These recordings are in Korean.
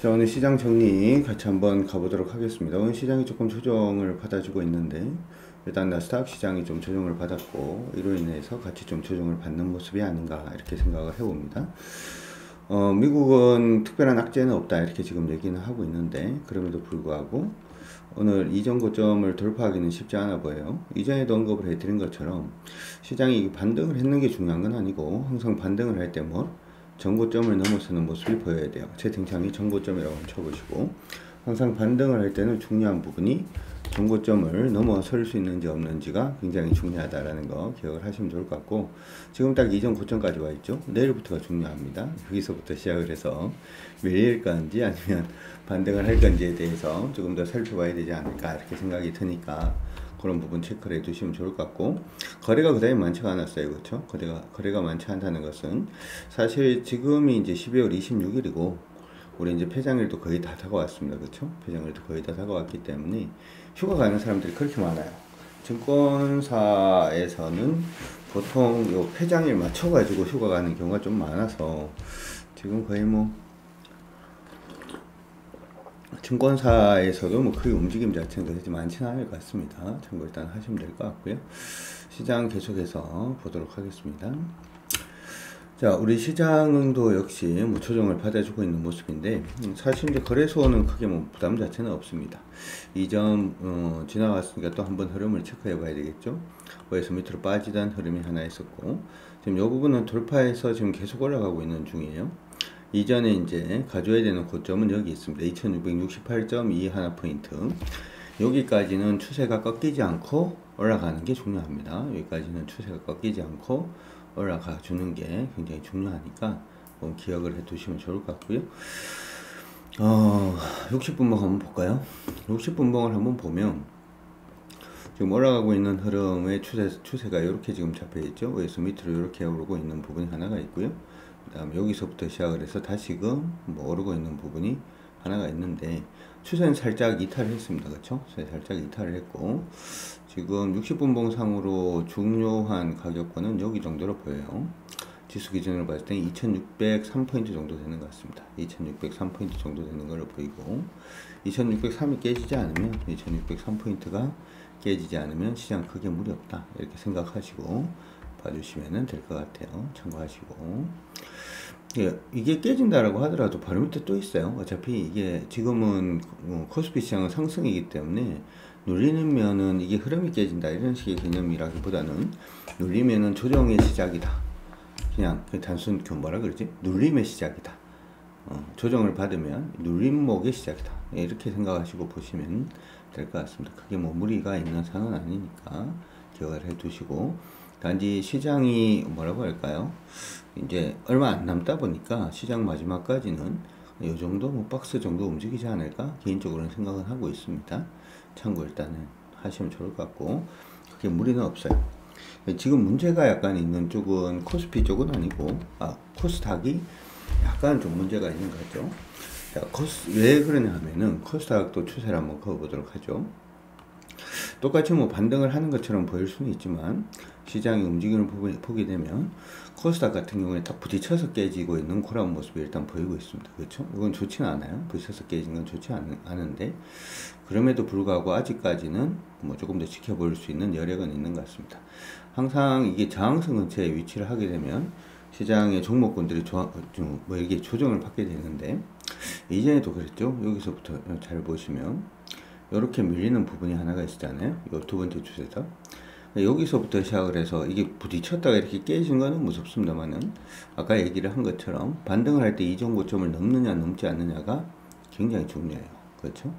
자, 오늘 시장 정리 같이 한번 가보도록 하겠습니다. 오늘 시장이 조금 조정을 받아주고 있는데, 일단 나스닥 시장이 좀 조정을 받았고, 이로 인해서 같이 좀 조정을 받는 모습이 아닌가, 이렇게 생각을 해봅니다. 미국은 특별한 악재는 없다, 이렇게 지금 얘기는 하고 있는데, 그럼에도 불구하고, 오늘 이전 고점을 돌파하기는 쉽지 않아 보여요. 이전에도 언급을 해드린 것처럼, 시장이 반등을 했는 게 중요한 건 아니고, 항상 반등을 할 때 뭐, 전고점을 넘어서는 모습이 보여야 돼요. 채팅창이 전고점이라고 쳐보시고, 항상 반등을 할 때는 중요한 부분이 전고점을 넘어설 수 있는지 없는지가 굉장히 중요하다라는 거 기억을 하시면 좋을 것 같고, 지금 딱 이전 고점까지 와 있죠. 내일부터가 중요합니다. 여기서부터 시작을 해서 밀릴 건지 아니면 반등을 할 건지에 대해서 조금 더 살펴봐야 되지 않을까, 이렇게 생각이 드니까 그런 부분 체크를 해 두시면 좋을 것 같고, 거래가 그다지 많지가 않았어요. 그렇죠? 거래가 많지 않다는 것은 사실 지금이 이제 12월 26일이고 우리 이제 폐장일도 거의 다 다가왔습니다. 그렇죠? 폐장일도 거의 다 다가왔기 때문에 휴가 가는 사람들이 그렇게 많아요. 증권사에서는 보통 요 폐장일 맞춰가지고 휴가 가는 경우가 좀 많아서 지금 거의 뭐 증권사에서도 뭐 그 움직임 자체는 그렇게 많지는 않을 것 같습니다. 참고 일단 하시면 될 것 같고요. 시장 계속해서 보도록 하겠습니다. 자, 우리 시장도 역시 뭐 조정을 받아주고 있는 모습인데, 사실 이제 거래소는 크게 뭐 부담 자체는 없습니다. 이 점 지나갔으니까 또 한번 흐름을 체크해 봐야 되겠죠. 그래서 밑으로 빠지던 흐름이 하나 있었고, 지금 이 부분은 돌파해서 지금 계속 올라가고 있는 중이에요. 이전에 이제 가져야 되는 고점은 여기 있습니다. 2668.2 하나 포인트. 여기까지는 추세가 꺾이지 않고 올라가는 게 중요합니다. 여기까지는 추세가 꺾이지 않고 올라가 주는 게 굉장히 중요하니까 기억을 해 두시면 좋을 것 같고요. 60분봉 한번 볼까요? 60분봉을 한번 보면 지금 올라가고 있는 흐름의 추세가 이렇게 지금 잡혀 있죠. 그래서 밑으로 이렇게 오르고 있는 부분이 하나가 있고요. 그 다음 여기서부터 시작을 해서 다시금 뭐 오르고 있는 부분이 하나가 있는데, 추세는 살짝 이탈을 했습니다. 그렇죠? 살짝 이탈을 했고, 지금 60분봉 상으로 중요한 가격권은 여기 정도로 보여요. 지수 기준으로 봤을 때 2603포인트 정도 되는 것 같습니다. 2603포인트 정도 되는 걸로 보이고, 2603이 깨지지 않으면, 2603포인트가 깨지지 않으면 시장 크게 무리 없다, 이렇게 생각하시고 봐주시면 될 것 같아요. 참고하시고, 이게 깨진다라고 하더라도 바로 밑에 또 있어요. 어차피 이게 지금은 코스피 시장은 상승이기 때문에 눌리는 면은 이게 흐름이 깨진다 이런 식의 개념이라기보다는 눌리면은 조정의 시작이다. 그냥 단순 뭐라 그러지? 눌림의 시작이다. 조정을 받으면 눌림목의 시작이다. 이렇게 생각하시고 보시면 될 것 같습니다. 크게 뭐 무리가 있는 상은 아니니까 기억을 해 두시고, 단지 시장이 뭐라고 할까요? 이제 얼마 안 남다 보니까 시장 마지막까지는 이 정도 뭐 박스 정도 움직이지 않을까 개인적으로는 생각은 하고 있습니다. 참고 일단은 하시면 좋을 것 같고, 그게 무리는 없어요. 지금 문제가 약간 있는 쪽은 코스피 쪽은 아니고, 코스닥이 약간 좀 문제가 있는 것 같죠. 자, 왜 그러냐 하면은 코스닥도 추세를 한번 그어보도록 하죠. 똑같이 뭐 반등을 하는 것처럼 보일 수는 있지만 시장의 움직임을 보게 되면 코스닥 같은 경우에 딱 부딪혀서 깨지고 있는 그런 모습이 일단 보이고 있습니다. 그렇죠? 이건 좋지는 않아요. 부딪혀서 깨진 건 좋지 않은데, 그럼에도 불구하고 아직까지는 뭐 조금 더 지켜볼 수 있는 여력은 있는 것 같습니다. 항상 이게 저항선 근처에 위치를 하게 되면 시장의 종목군들이 뭐 이게 조정을 받게 되는데, 이전에도 그랬죠. 여기서부터 잘 보시면 이렇게 밀리는 부분이 하나가 있잖아요. 이 두 번째 추세죠. 여기서부터 시작을 해서 이게 부딪혔다가 이렇게 깨진 거는 무섭습니다만은, 아까 얘기를 한 것처럼 반등을 할 때 이전 고점을 넘느냐 넘지 않느냐가 굉장히 중요해요. 그렇죠?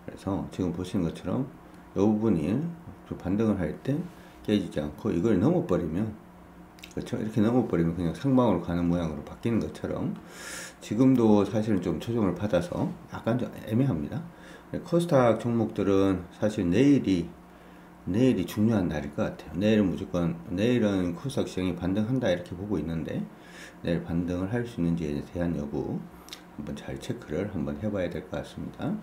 그래서 지금 보시는 것처럼 이 부분이 반등을 할 때 깨지지 않고 이걸 넘어버리면, 그렇죠? 이렇게 넘어버리면 그냥 상방으로 가는 모양으로 바뀌는 것처럼 지금도 사실은 좀 조정을 받아서 약간 좀 애매합니다. 코스닥 종목들은 사실 내일이 중요한 날일 것 같아요. 내일은 코스닥 시장이 반등한다 이렇게 보고 있는데, 내일 반등을 할 수 있는지에 대한 여부 한번 잘 체크를 한번 해봐야 될 것 같습니다.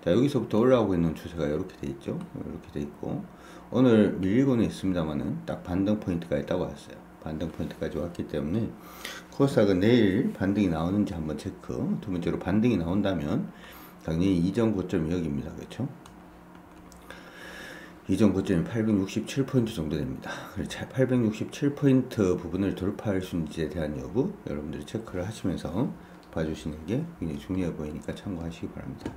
자, 여기서부터 올라오고 있는 추세가 이렇게 돼 있죠. 이렇게 돼 있고, 오늘 밀리고는 있습니다만은 딱 반등 포인트가 있다고 왔어요. 반등 포인트까지 왔기 때문에 코스닥은 내일 반등이 나오는지 한번 체크. 두 번째로 반등이 나온다면 당연히 이전 고점이 여기입니다. 그렇죠? 이전 고점이 867포인트 정도 됩니다. 867포인트 부분을 돌파할 수 있는지에 대한 여부 여러분들이 체크를 하시면서 봐주시는 게 굉장히 중요해 보이니까 참고하시기 바랍니다.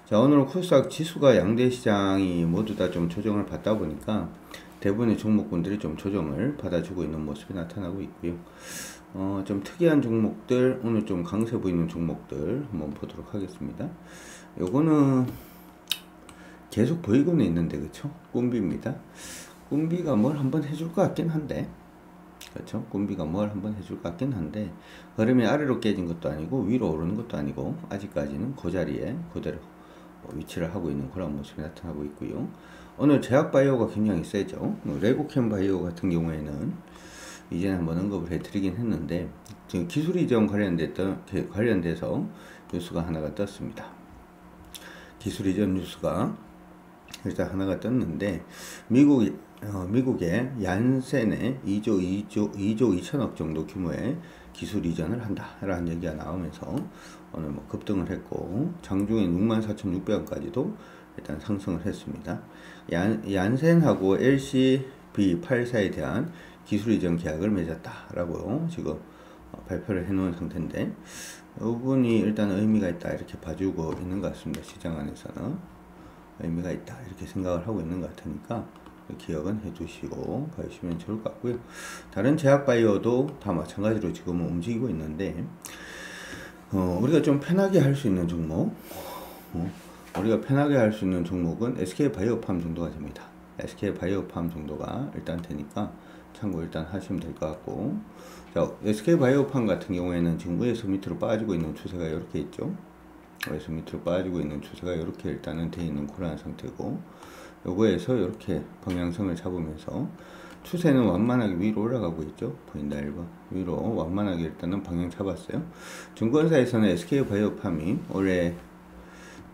자, 오늘은 코스닥 지수가 양대 시장이 모두 다 좀 조정을 받다 보니까 대부분의 종목군들이 좀 조정을 받아주고 있는 모습이 나타나고 있고요. 좀 특이한 종목들, 오늘 좀 강세 보이는 종목들 한번 보도록 하겠습니다. 요거는 계속 보이고는 있는데, 그쵸? 꿈비입니다. 꿈비가 뭘 한번 해줄 것 같긴 한데, 그렇죠? 꿈비가 뭘 한번 해줄 것 같긴 한데, 흐름이 아래로 깨진 것도 아니고 위로 오르는 것도 아니고 아직까지는 그 자리에 그대로 위치를 하고 있는 그런 모습이 나타나고 있고요. 오늘 제약바이오가 굉장히 세죠. 레고캠 바이오 같은 경우에는 이전에 한번 언급을 해드리긴 했는데, 지금 기술 이전 관련돼서 뉴스가 하나가 떴습니다. 기술 이전 뉴스가 일단 하나가 떴는데, 미국의 얀센에 2조 2천억 정도 규모의 기술 이전을 한다라는 얘기가 나오면서 오늘 뭐 급등을 했고, 장중에 64,600원까지도 일단 상승을 했습니다. 얀센하고 LCB84에 대한 기술 이전 계약을 맺었다라고 지금 발표를 해놓은 상태인데, 이 부분이 일단 의미가 있다 이렇게 봐주고 있는 것 같습니다. 시장 안에서는 의미가 있다 이렇게 생각을 하고 있는 것 같으니까 기억은 해주시고 가시면 좋을 것 같고요. 다른 제약바이오도 다 마찬가지로 지금은 움직이고 있는데, 우리가 좀 편하게 할 수 있는 종목, 우리가 편하게 할 수 있는 종목은 SK바이오팜 정도가 됩니다. SK바이오팜 정도가 일단 되니까 참고 일단 하시면 될 것 같고, 자, SK바이오팜 같은 경우에는 지금 위에서 밑으로 빠지고 있는 추세가 이렇게 있죠. 위에서 밑으로 빠지고 있는 추세가 이렇게 일단은 되어 있는 그러한 상태고, 요거에서 이렇게 방향성을 잡으면서 추세는 완만하게 위로 올라가고 있죠. 보인다 1번 위로 완만하게 일단은 방향 잡았어요. 증권사에서는 SK바이오팜이 올해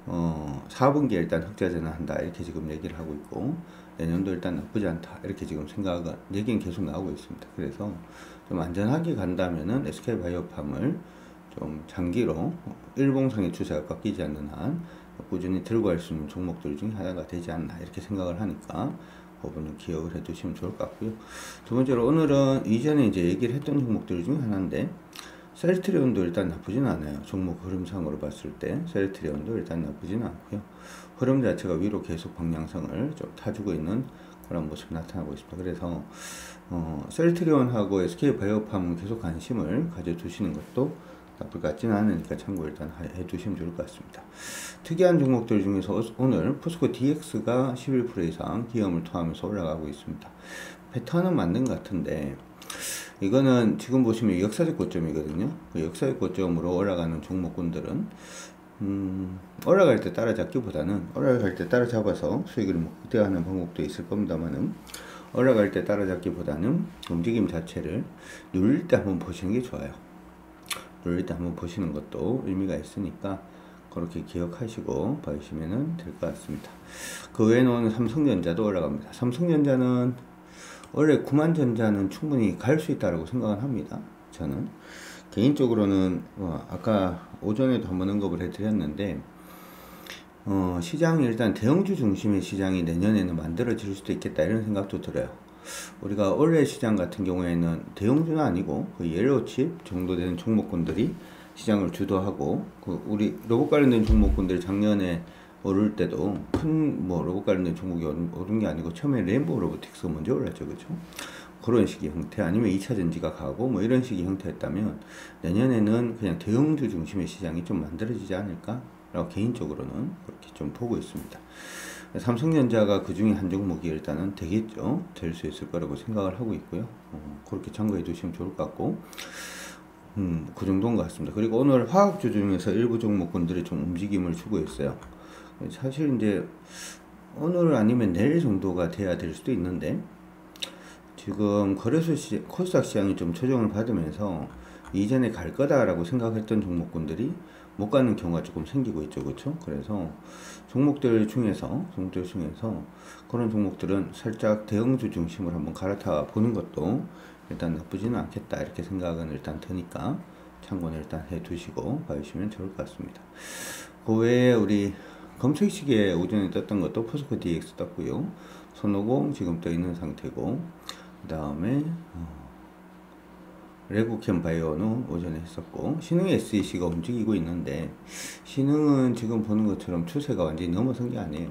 4분기에 일단 흑자전환 한다 이렇게 지금 얘기를 하고 있고, 내년도 일단 나쁘지 않다 이렇게 지금 얘기는 계속 나오고 있습니다. 그래서 좀 안전하게 간다면은 SK바이오팜을 좀 장기로 일봉상의 추세가 꺾이지 않는 한 꾸준히 들고 갈 수 있는 종목들 중에 하나가 되지 않나 이렇게 생각을 하니까 그 부분은 기억을 해 두시면 좋을 것 같고요. 두 번째로 오늘은 이전에 이제 얘기를 했던 종목들 중에 하나인데, 셀트리온도 일단 나쁘진 않아요. 종목 흐름상으로 봤을 때 셀트리온도 일단 나쁘진 않고요. 흐름 자체가 위로 계속 방향성을 좀 타주고 있는 그런 모습이 나타나고 있습니다. 그래서 셀트리온하고 SK바이오팜은 계속 관심을 가져두시는 것도 나쁠 것 같지는 않으니까 참고 일단 해두시면 좋을 것 같습니다. 특이한 종목들 중에서 오늘 포스코 DX가 11% 이상 기염을 토하면서 올라가고 있습니다. 패턴은 맞는 것 같은데, 이거는 지금 보시면 역사적 고점이거든요. 그 역사적 고점으로 올라가는 종목군들은 올라갈 때 따라잡기보다는, 올라갈 때 따라잡아서 수익을 극대화하는 방법도 있을 겁니다만은, 올라갈 때 따라잡기보다는 움직임 자체를 누릴 때 한번 보시는 게 좋아요. 누릴 때 한번 보시는 것도 의미가 있으니까 그렇게 기억하시고 봐주시면 될 것 같습니다. 그 외에는 삼성전자도 올라갑니다. 삼성전자는 원래 구만전자는 충분히 갈 수 있다고 생각을 합니다. 저는 개인적으로는 아까 오전에도 한번 언급을 해드렸는데, 시장이 일단 대형주 중심의 시장이 내년에는 만들어질 수도 있겠다 이런 생각도 들어요. 우리가 올해 시장 같은 경우에는 대형주는 아니고 그 옐로우칩 정도 되는 종목군들이 시장을 주도하고, 우리 로봇 관련된 종목군들이 작년에 오를 때도 큰 로봇 관련된 종목이 오른 게 아니고 처음에 램보 로보틱스가 먼저 올랐죠. 그렇죠? 그런 식의 형태, 아니면 2차 전지가 가고 뭐 이런 식의 형태였다면, 내년에는 그냥 대형주 중심의 시장이 좀 만들어지지 않을까 라고 개인적으로는 그렇게 좀 보고 있습니다. 삼성전자가 그 중에 한 종목이 일단은 되겠죠. 될 수 있을 거라고 생각을 하고 있고요. 그렇게 참고해 두시면 좋을 것 같고, 그 정도인 것 같습니다. 그리고 오늘 화학주 중에서 일부 종목군들이 좀 움직임을 주고 있어요. 사실 이제 오늘 아니면 내일 정도가 돼야 될 수도 있는데, 지금 코스닥 시장이 좀 조정을 받으면서 이전에 갈 거다라고 생각했던 종목군들이 못 가는 경우가 조금 생기고 있죠. 그렇죠? 그래서 종목들 중에서 그런 종목들은 살짝 대형주 중심으로 한번 갈아타 보는 것도 일단 나쁘지는 않겠다 이렇게 생각은 일단 드니까 참고는 일단 해 두시고 봐주시면 좋을 것 같습니다. 그 외에 우리 검색시계 오전에 떴던 것도 포스코 DX 떴고요. 손오공 지금 떠 있는 상태고, 그 다음에 레고캠 바이오는 오전에 했었고, 신흥 SEC가 움직이고 있는데, 신흥은 지금 보는 것처럼 추세가 완전히 넘어선 게 아니에요.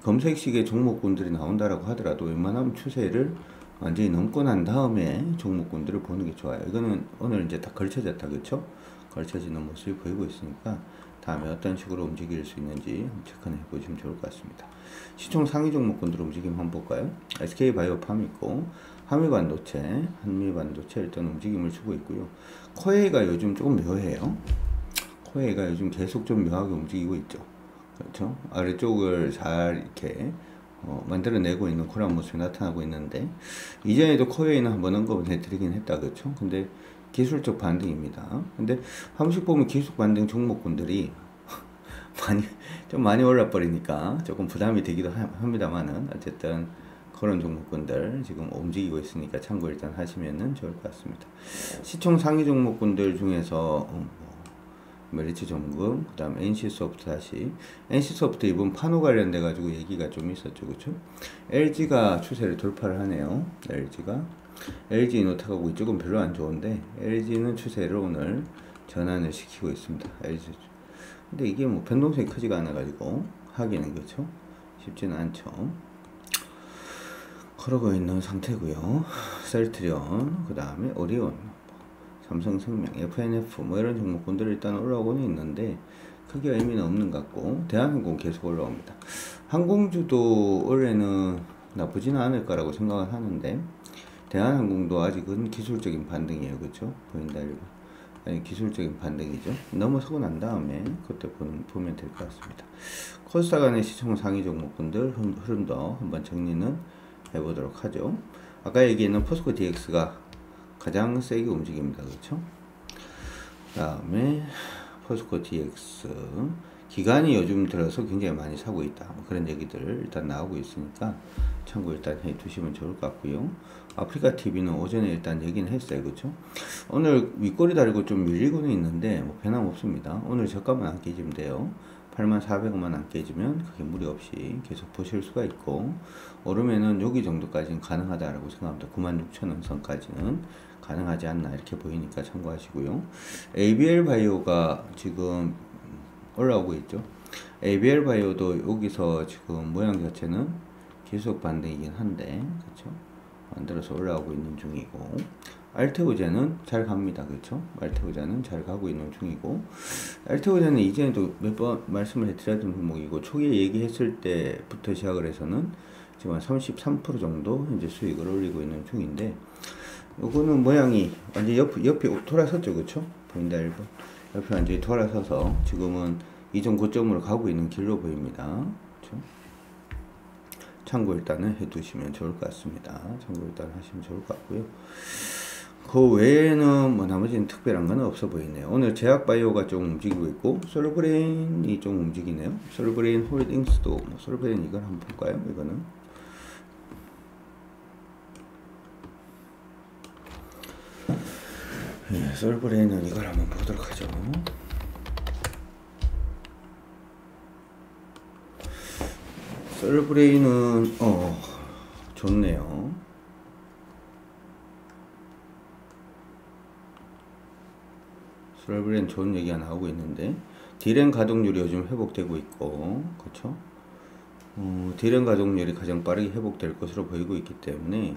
검색시계 종목군들이 나온다라고 하더라도 웬만하면 추세를 완전히 넘고 난 다음에 종목군들을 보는 게 좋아요. 이거는 오늘 이제 다 걸쳐졌다, 그쵸? 걸쳐지는 모습이 보이고 있으니까 다음에 어떤 식으로 움직일 수 있는지 체크해 보시면 좋을 것 같습니다. 시총 상위 종목군들 움직임 한번 볼까요? SK바이오팜 있고, 한미반도체 일단 움직임을 주고 있고요. 코웨이가 요즘 조금 묘해요. 코웨이가 요즘 계속 좀 묘하게 움직이고 있죠. 그렇죠? 아래쪽을 잘 이렇게 만들어내고 있는 그런 모습이 나타나고 있는데, 이전에도 코웨이는 한번 언급을 해드리긴 했다, 그렇죠? 근데 기술적 반등입니다. 근데 한 번씩 보면 기술 반등 종목군들이 많이 올라버리니까 조금 부담이 되기도 합니다만은, 어쨌든 그런 종목군들 지금 움직이고 있으니까 참고 일단 하시면은 좋을 것 같습니다. 시총 상위 종목군들 중에서 메리츠전금, 그 다음 NC소프트 다시. NC소프트 이번 판호 관련돼 가지고 얘기가 좀 있었죠, 그쵸? LG가 추세를 돌파를 하네요. LG 이노타하고 이쪽은 별로 안 좋은데, LG는 추세를 오늘 전환을 시키고 있습니다. LG. 근데 이게 뭐 변동성이 크지가 않아 가지고 하기는, 그쵸? 쉽지는 않죠. 그러고 있는 상태고요. 셀트리온, 그 다음에 오리온, 삼성생명, FNF 뭐 이런 종목군들 일단 올라오고는 있는데 크게 의미는 없는 것 같고, 대한항공 계속 올라옵니다. 항공주도 올해는 나쁘지는 않을 거라고 생각을 하는데, 대한항공도 아직은 기술적인 반등이에요, 그렇죠? 보인다 일본. 아니, 기술적인 반등이죠. 넘어서고 난 다음에 그때 보면 될 것 같습니다. 코스닥 안의 시총 상위 종목군들 흐름도 한번 정리는 해보도록 하죠. 아까 얘기했는 포스코 DX가 가장 세게 움직입니다, 그렇죠? 그 다음에 포스코 DX 기간이 요즘 들어서 굉장히 많이 사고 있다, 뭐 그런 얘기들 일단 나오고 있으니까 참고 일단 해 두시면 좋을 것 같고요. 아프리카 TV는 오전에 일단 얘기는 했어요, 그렇죠? 오늘 윗꼬리 다리고 좀 밀리고는 있는데 뭐 변함없습니다. 오늘 저가만 안 깨지면 돼요. 8400원만 안 깨지면 그게 무리 없이 계속 보실 수가 있고, 오르면은 여기 정도까지는 가능하다라고 생각합니다. 96,000원 선까지는 가능하지 않나 이렇게 보이니까 참고하시고요. ABL 바이오가 지금 올라오고 있죠. ABL 바이오도 여기서 지금 모양 자체는 계속 반등이긴 한데, 그렇죠? 만들어서 올라오고 있는 중이고, 알테오젠은 잘 갑니다, 그렇죠? 알테오젠은 잘 가고 있는 중이고, 알테오젠은 이전에도 몇 번 말씀을 해드렸던 종목이고, 초기에 얘기했을 때부터 시작을 해서는 지금 한 33% 정도 현재 수익을 올리고 있는 중인데, 요거는 모양이 완전 옆이 돌아섰죠, 그렇죠? 보인다 1번. 옆에 완전히 돌아서서 지금은 이전 고점으로 가고 있는 길로 보입니다. 그렇죠? 참고 일단은 해두시면 좋을 것 같습니다. 참고 일단 하시면 좋을 것 같고요. 그 외에는 뭐 나머지는 특별한 건 없어 보이네요. 오늘 제약바이오가 좀 움직이고 있고, 솔브레인이 좀 움직이네요. 솔브레인 홀딩스도, 뭐 솔브레인 이걸 한번 볼까요? 이거는 네, 솔브레인은 이걸 한번 보도록 하죠. 솔브레인은 좋네요. 솔브레인 좋은 얘기가 나오고 있는데, D램 가동률이 요즘 회복되고 있고, 그렇죠? D램 가동률이 가장 빠르게 회복될 것으로 보이고 있기 때문에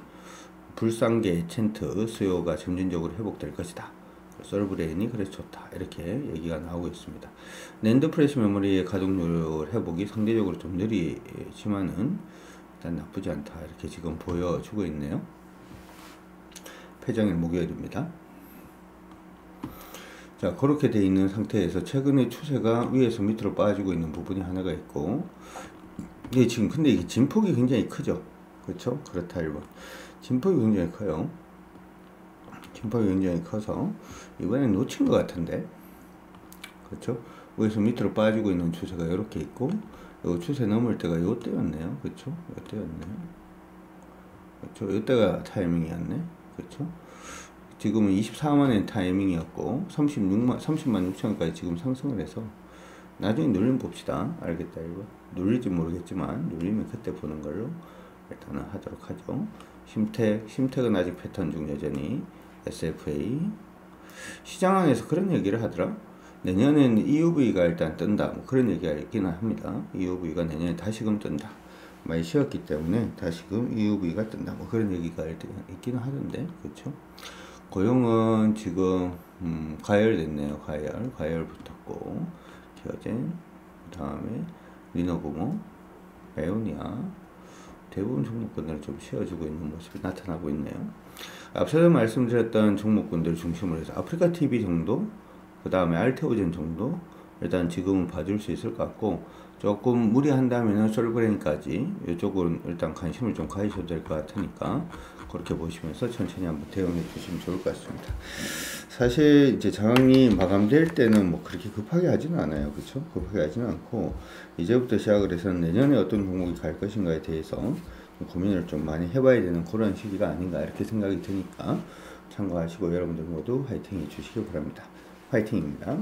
불상계 챈트 수요가 점진적으로 회복될 것이다. 솔브레인이 그래서 좋다, 이렇게 얘기가 나오고 있습니다. 낸드 프레시 메모리의 가동률 회복이 상대적으로 좀 느리지만은 일단 나쁘지 않다, 이렇게 지금 보여주고 있네요. 폐정일 목요일입니다. 자, 그렇게 돼 있는 상태에서 최근에 추세가 위에서 밑으로 빠지고 있는 부분이 하나가 있고, 이게 지금 근데 이게 진폭이 굉장히 크죠, 그렇죠? 그렇다 1번. 진폭이 굉장히 커요. 진폭이 굉장히 커서 이번엔 놓친 것 같은데, 그렇죠? 위에서 밑으로 빠지고 있는 추세가 이렇게 있고, 요 추세 넘을 때가 요때였네요, 그렇죠? 요때였네요, 그렇죠? 요때가 타이밍이었네. 그렇죠? 지금은 24만원 타이밍이었고 30만 6천원까지 지금 상승을 해서 나중에 누르면 봅시다. 알겠다 이거. 눌릴지 모르겠지만 눌리면 그때 보는 걸로 일단은 하도록 하죠. 심택은 아직 패턴 중 여전히 SFA 시장 안에서 그런 얘기를 하더라. 내년엔 EUV가 일단 뜬다 뭐 그런 얘기가 있기는 합니다. EUV가 내년에 다시금 뜬다. 많이 쉬었기 때문에 다시금 EUV가 뜬다 뭐 그런 얘기가 있기는 하던데 그렇죠. 고용은 지금 가열됐네요. 가열 붙었고 기어젠 그 다음에 리노구모 에오니아 대부분 종목군들은 좀 쉬어지고 있는 모습이 나타나고 있네요. 앞서서 말씀드렸던 종목군들 중심으로 해서 아프리카 TV 정도 그 다음에 알테오젠 정도 일단 지금은 봐줄 수 있을 것 같고 조금 무리한다면 솔브레인까지 이쪽은 일단 관심을 좀 가지셔도 될 것 같으니까 그렇게 보시면서 천천히 한번 대응해 주시면 좋을 것 같습니다. 사실 이제 장이 마감될 때는 뭐 그렇게 급하게 하지는 않아요. 그렇죠? 급하게 하지는 않고 이제부터 시작을 해서 내년에 어떤 종목이 갈 것인가에 대해서 고민을 좀 많이 해봐야 되는 그런 시기가 아닌가 이렇게 생각이 드니까 참고하시고 여러분들 모두 화이팅 해주시기 바랍니다. 화이팅입니다.